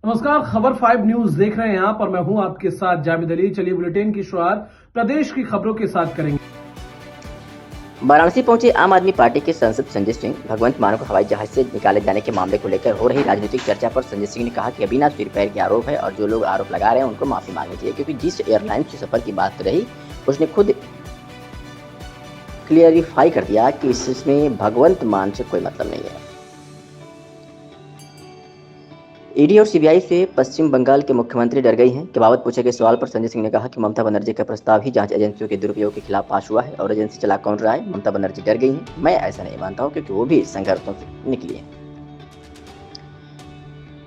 नमस्कार, खबर 5 न्यूज देख रहे हैं आप और मैं हूं आपके साथ जावेद अली। चलिए बुलेटिन की शुरुआत प्रदेश की खबरों के साथ करेंगे। वाराणसी पहुंचे आम आदमी पार्टी के सांसद संजय सिंह। भगवंत मान को हवाई जहाज से निकाले जाने के मामले को लेकर हो रही राजनीतिक चर्चा पर संजय सिंह ने कहा कि अभी ना सिर पैर के आरोप है और जो लोग आरोप लगा रहे हैं उनको माफी मांगनी चाहिए, क्योंकि जिस एयरलाइन के सफर की बात रही उसने खुद क्लियरिफाई कर दिया कि इसमें भगवंत मान से कोई मतलब नहीं है। ईडी और सीबीआई से पश्चिम बंगाल के मुख्यमंत्री डर गई हैं के बाबत पूछे गए सवाल पर संजय सिंह ने कहा कि ममता बनर्जी का प्रस्ताव ही जांच एजेंसियों के दुरुपयोग के खिलाफ पास हुआ है और एजेंसी चला कौन रहा है। ममता बनर्जी डर गई हैं। मैं ऐसा नहीं मानता हूं, क्योंकि वो भी संघर्षों से निकली है।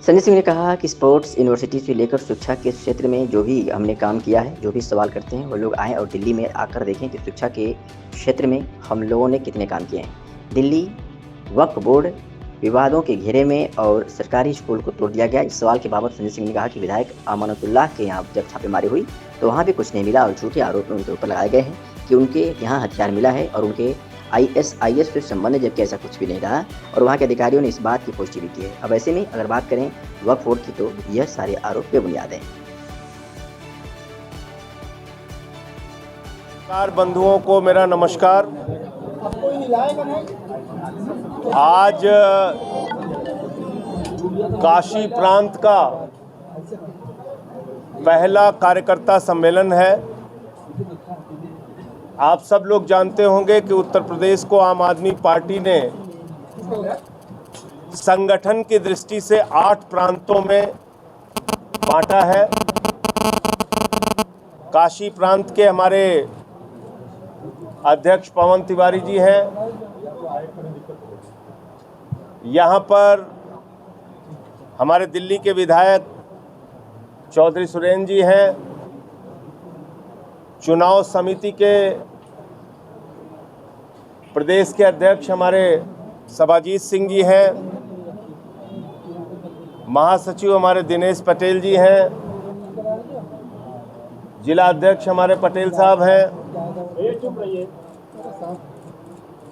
संजय सिंह ने कहा कि स्पोर्ट्स यूनिवर्सिटी से लेकर शिक्षा के क्षेत्र में जो भी हमने काम किया है, जो भी सवाल करते हैं वो लोग आएँ और दिल्ली में आकर देखें कि शिक्षा के क्षेत्र में हम लोगों ने कितने काम किए हैं। दिल्ली वक्फ बोर्ड विवादों के घेरे में और सरकारी स्कूल को तोड़ दिया गया। इस सवाल के बाबत संजय सिंह ने कहा कि विधायक अमानतुल्लाह के यहाँ जब छापेमारी हुई तो वहाँ भी कुछ नहीं मिला और झूठे आरोप उनके ऊपर लगाए गए हैं कि उनके यहाँ हथियार मिला है और उनके ISIS से संबंध, जबकि ऐसा कुछ भी नहीं रहा और वहाँ के अधिकारियों ने इस बात की पुष्टि भी की है। अब ऐसे में अगर बात करें वक्फ बोर्ड की तो यह सारे आरोप बेबुनियाद हैं। बंधुओं को मेरा नमस्कार। आज काशी प्रांत का पहला कार्यकर्ता सम्मेलन है। आप सब लोग जानते होंगे कि उत्तर प्रदेश को आम आदमी पार्टी ने संगठन की दृष्टि से 8 प्रांतों में बांटा है। काशी प्रांत के हमारे अध्यक्ष पवन तिवारी जी हैं। यहाँ पर हमारे दिल्ली के विधायक चौधरी सुरेंद्र जी हैं। चुनाव समिति के प्रदेश के अध्यक्ष हमारे सभाजीत सिंह जी हैं। महासचिव हमारे दिनेश पटेल जी हैं। जिला अध्यक्ष हमारे पटेल साहब हैं।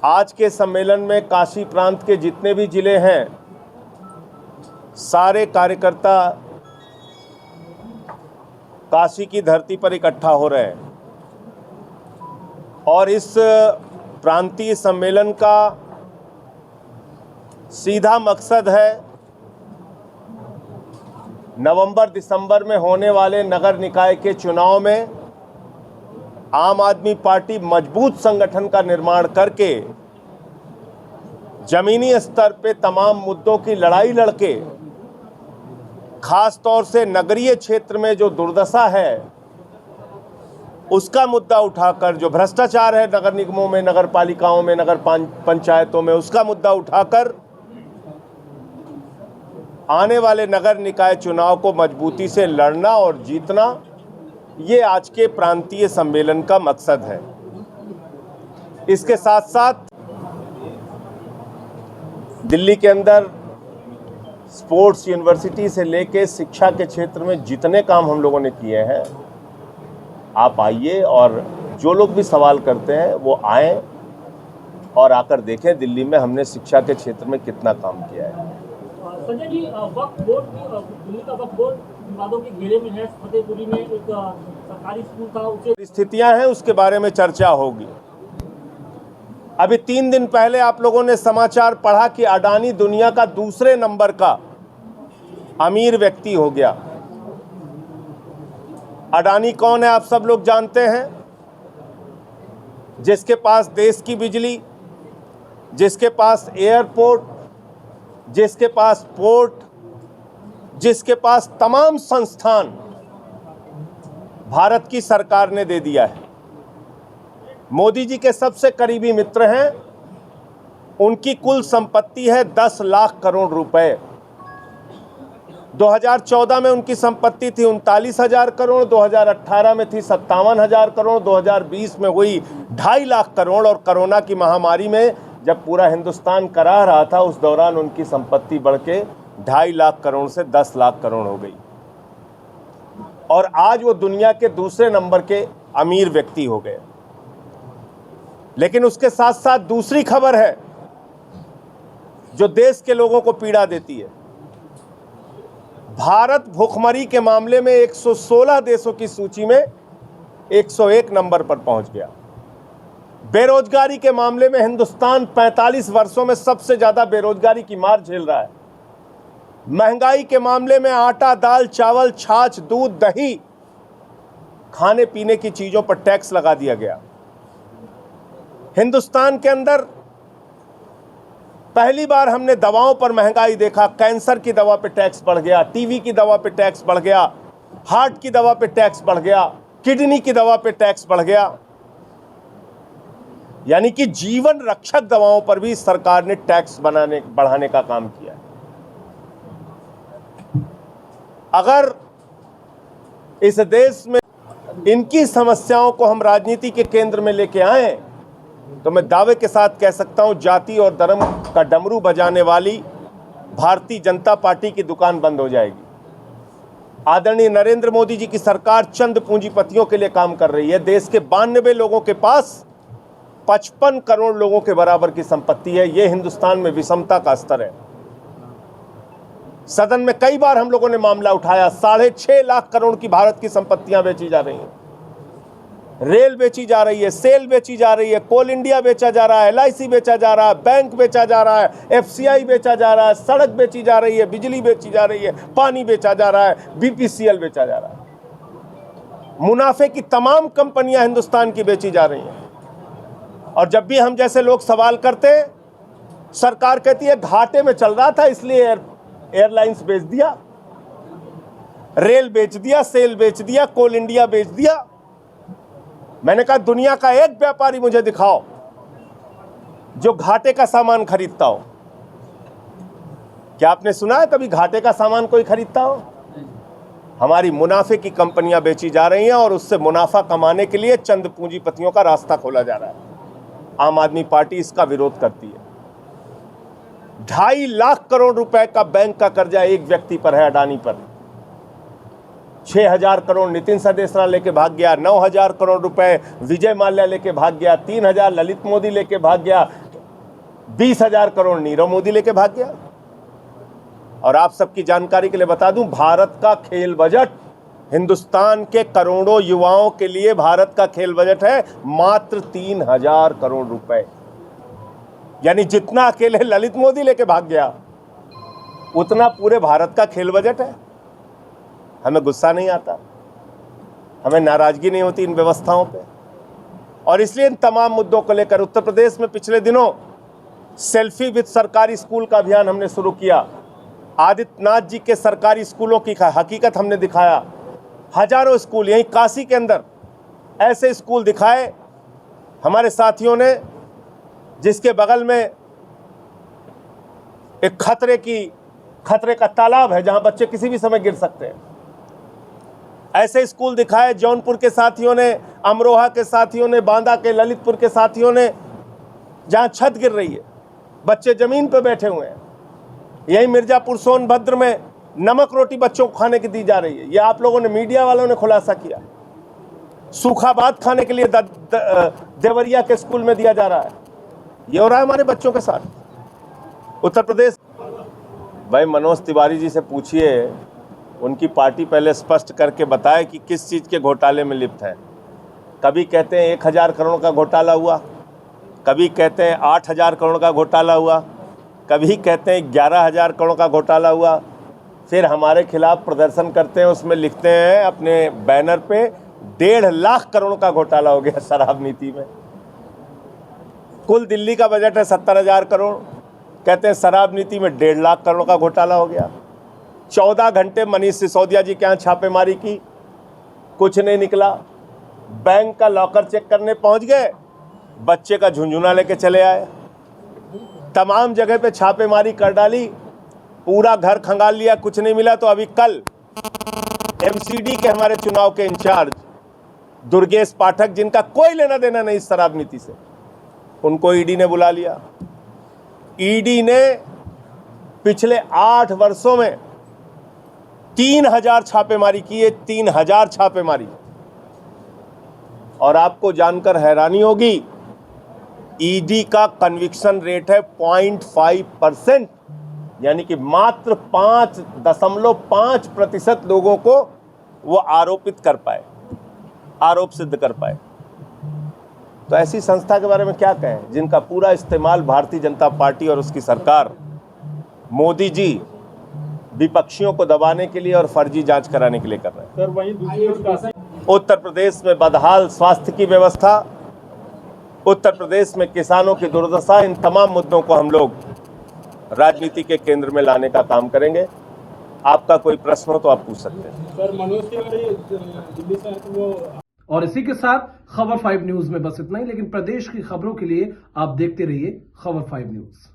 आज के सम्मेलन में काशी प्रांत के जितने भी जिले हैं, सारे कार्यकर्ता काशी की धरती पर इकट्ठा हो रहे हैं और इस प्रांतीय सम्मेलन का सीधा मकसद है नवंबर दिसंबर में होने वाले नगर निकाय के चुनाव में आम आदमी पार्टी मजबूत संगठन का निर्माण करके जमीनी स्तर पे तमाम मुद्दों की लड़ाई लड़के, खास तौर से नगरीय क्षेत्र में जो दुर्दशा है उसका मुद्दा उठाकर, जो भ्रष्टाचार है नगर निगमों में, नगर पालिकाओं में, नगर पंचायतों में, उसका मुद्दा उठाकर आने वाले नगर निकाय चुनाव को मजबूती से लड़ना और जीतना, ये आज के प्रांतीय सम्मेलन का मकसद है। इसके साथ साथ दिल्ली के अंदर स्पोर्ट्स यूनिवर्सिटी से लेके शिक्षा के क्षेत्र में जितने काम हम लोगों ने किए हैं, आप आइए और जो लोग भी सवाल करते हैं वो आएं और आकर देखें दिल्ली में हमने शिक्षा के क्षेत्र में कितना काम किया है। संजय जी, वक्फ बोर्ड, दिल्ली का वक्फ बोर्ड विवादों के घेरे में है। फतेहपुरी में एक सरकारी स्कूल था, उसे स्थितियां हैं उसके बारे में चर्चा होगी। अभी 3 दिन पहले आप लोगों ने समाचार पढ़ा कि अडानी दुनिया का दूसरे नंबर का अमीर व्यक्ति हो गया। अडानी कौन है आप सब लोग जानते हैं? जिसके पास देश की बिजली, जिसके पास एयरपोर्ट, जिसके पास पोर्ट, जिसके पास तमाम संस्थान भारत की सरकार ने दे दिया है। मोदी जी के सबसे करीबी मित्र हैं। उनकी कुल संपत्ति है 10 लाख करोड़ रुपए। 2014 में उनकी संपत्ति थी 39,000 करोड़, 2018 में थी 57,000 करोड़, 2020 में हुई 2.5 लाख करोड़ और कोरोना की महामारी में जब पूरा हिंदुस्तान कराह रहा था उस दौरान उनकी संपत्ति बढ़ के 2.5 लाख करोड़ से 10 लाख करोड़ हो गई और आज वो दुनिया के दूसरे नंबर के अमीर व्यक्ति हो गए। लेकिन उसके साथ साथ दूसरी खबर है जो देश के लोगों को पीड़ा देती है। भारत भुखमरी के मामले में 116 देशों की सूची में 101 नंबर पर पहुंच गया। बेरोजगारी के मामले में हिंदुस्तान 45 वर्षों में सबसे ज्यादा बेरोजगारी की मार झेल रहा है। महंगाई के मामले में आटा, दाल, चावल, छाछ, दूध, दही, खाने पीने की चीजों पर टैक्स लगा दिया गया। हिंदुस्तान के अंदर पहली बार हमने दवाओं पर महंगाई देखा। कैंसर की दवा पे टैक्स बढ़ गया, टीवी की दवा पे टैक्स बढ़ गया, हार्ट की दवा पे टैक्स बढ़ गया, किडनी की दवा पे टैक्स बढ़ गया। यानी कि जीवन रक्षक दवाओं पर भी सरकार ने टैक्स बढ़ाने का काम किया। अगर इस देश में इनकी समस्याओं को हम राजनीति के केंद्र में लेके आए तो मैं दावे के साथ कह सकता हूं, जाति और धर्म का डमरू बजाने वाली भारतीय जनता पार्टी की दुकान बंद हो जाएगी। आदरणीय नरेंद्र मोदी जी की सरकार चंद पूंजीपतियों के लिए काम कर रही है। देश के 92 लोगों के पास 55 करोड़ लोगों के बराबर की संपत्ति है। यह हिंदुस्तान में विषमता का स्तर है। सदन में कई बार हम लोगों ने मामला उठाया, 6.5 लाख करोड़ की भारत की संपत्तियां बेची जा रही हैं। रेल बेची जा रही है, सेल बेची जा रही है, कोल इंडिया बेचा जा रहा है, LIC बेचा जा रहा है, बैंक बेचा जा रहा है, FCI बेचा जा रहा है, सड़क बेची जा रही है, बिजली बेची जा रही है, पानी बेचा जा रहा है, BPCL बेचा जा रहा है। मुनाफे की तमाम कंपनियां हिंदुस्तान की बेची जा रही हैं। और जब भी हम जैसे लोग सवाल करते, सरकार कहती है घाटे में चल रहा था इसलिए एयरलाइंस बेच दिया, रेल बेच दिया, सेल बेच दिया, कोल इंडिया बेच दिया। मैंने कहा दुनिया का एक व्यापारी मुझे दिखाओ जो घाटे का सामान खरीदता हो। क्या आपने सुना है कभी घाटे का सामान कोई खरीदता हो? हमारी मुनाफे की कंपनियां बेची जा रही हैं और उससे मुनाफा कमाने के लिए चंद पूंजीपतियों का रास्ता खोला जा रहा है। आम आदमी पार्टी इसका विरोध करती है। 2.5 लाख करोड़ रुपए का बैंक का कर्जा एक व्यक्ति पर है, अडानी पर। 6,000 करोड़ नितिन सदेसरा लेके भाग गया, 9,000 करोड़ रुपए विजय माल्या लेके भाग गया, 3,000 ललित मोदी लेके भाग गया, 20,000 करोड़ नीरव मोदी लेके भाग गया। और आप सबकी जानकारी के लिए बता दूं, भारत का खेल बजट, हिंदुस्तान के करोड़ों युवाओं के लिए भारत का खेल बजट है मात्र 3,000 करोड़ रुपए। यानी जितना अकेले ललित मोदी लेके भाग गया उतना पूरे भारत का खेल बजट है। हमें गुस्सा नहीं आता, हमें नाराजगी नहीं होती इन व्यवस्थाओं पे। और इसलिए इन तमाम मुद्दों को लेकर उत्तर प्रदेश में पिछले दिनों सेल्फी विद सरकारी स्कूल का अभियान हमने शुरू किया। आदित्यनाथ जी के सरकारी स्कूलों की हकीकत हमने दिखाया। हजारों स्कूल, यहीं काशी के अंदर ऐसे स्कूल दिखाए हमारे साथियों ने जिसके बगल में एक खतरे का तालाब है जहां बच्चे किसी भी समय गिर सकते हैं। ऐसे स्कूल दिखाए जौनपुर के साथियों ने, अमरोहा के साथियों ने, बांदा के, ललितपुर के साथियों ने, जहां छत गिर रही है, बच्चे जमीन पर बैठे हुए हैं। यही मिर्जापुर सोनभद्र में नमक रोटी बच्चों को खाने की दी जा रही है। ये आप लोगों ने, मीडिया वालों ने खुलासा किया। सूखा भात खाने के लिए देवरिया के स्कूल में दिया जा रहा है। ये हो रहा है हमारे बच्चों के साथ। उत्तर प्रदेश भाई मनोज तिवारी जी से पूछिए, उनकी पार्टी पहले स्पष्ट करके बताए कि किस चीज़ के घोटाले में लिप्त है। कभी कहते हैं 1,000 करोड़ का घोटाला हुआ, कभी कहते हैं 8,000 करोड़ का घोटाला हुआ, कभी कहते हैं 11,000 करोड़ का घोटाला हुआ। फिर हमारे खिलाफ प्रदर्शन करते हैं, उसमें लिखते हैं अपने बैनर पे 1.5 लाख करोड़ का घोटाला हो गया शराब नीति में। कुल दिल्ली का बजट है 70,000 करोड़, कहते हैं शराब नीति में 1.5 लाख करोड़ का घोटाला हो गया। 14 घंटे मनीष सिसोदिया जी के यहाँ छापेमारी की, कुछ नहीं निकला। बैंक का लॉकर चेक करने पहुंच गए, बच्चे का झुंझुना लेके चले आए। तमाम जगह पे छापेमारी कर डाली, पूरा घर खंगाल लिया, कुछ नहीं मिला। तो अभी कल MCD के हमारे चुनाव के इंचार्ज दुर्गेश पाठक, जिनका कोई लेना देना नहीं इस शराब नीति से, उनको ईडी ने बुला लिया। ईडी ने पिछले 8 वर्षों में 3,000 छापेमारी की है, 3,000 छापेमारी। और आपको जानकर हैरानी होगी, ईडी का कन्विक्शन रेट है 0.5%। यानी कि मात्र 5.5% लोगों को वो आरोपित कर पाए, आरोप सिद्ध कर पाए। तो ऐसी संस्था के बारे में क्या कहें जिनका पूरा इस्तेमाल भारतीय जनता पार्टी और उसकी सरकार, मोदी जी विपक्षियों को दबाने के लिए और फर्जी जांच कराने के लिए कर रहे हैं। सर वहीं दूसरी ओर उत्तर प्रदेश में बदहाल स्वास्थ्य की व्यवस्था, उत्तर प्रदेश में किसानों की दुर्दशा, इन तमाम मुद्दों को हम लोग राजनीति के केंद्र में लाने का काम करेंगे। आपका कोई प्रश्न हो तो आप पूछ सकते हैं। सर मनोज तिवारी दिल्ली से वो और इसी के साथ खबर 5 न्यूज में बस इतना ही, लेकिन प्रदेश की खबरों के लिए आप देखते रहिए खबर 5 न्यूज।